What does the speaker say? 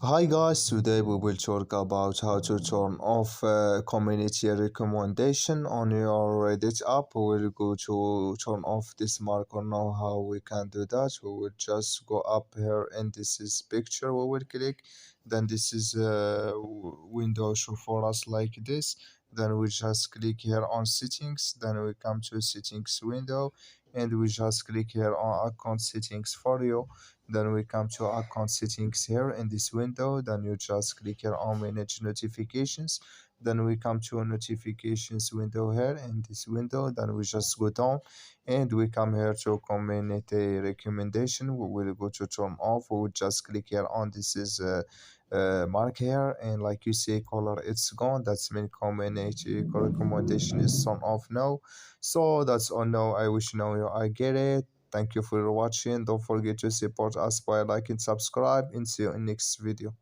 Hi guys, today we will talk about how to turn off community recommendation on your Reddit app. We will go to turn off this marker now. How we can do that? We will just go up here and this is picture. We will click. Then this is window show for us like this. Then we just click here on settings. Then we come to settings window and we just click here on account settings for you. Then we come to account settings here in this window. Then you just click here on manage notifications. Then we come to a notifications window here in this window. Then we just go down and we come here to community recommendation. We will go to turn off. We will just click here on this is mark here, and like you see color it's gone. That's mean community recommendation is turned off now. So that's all now. I wish now you I get it. Thank you for watching. Don't forget to support us by liking, subscribe, and see you in next video.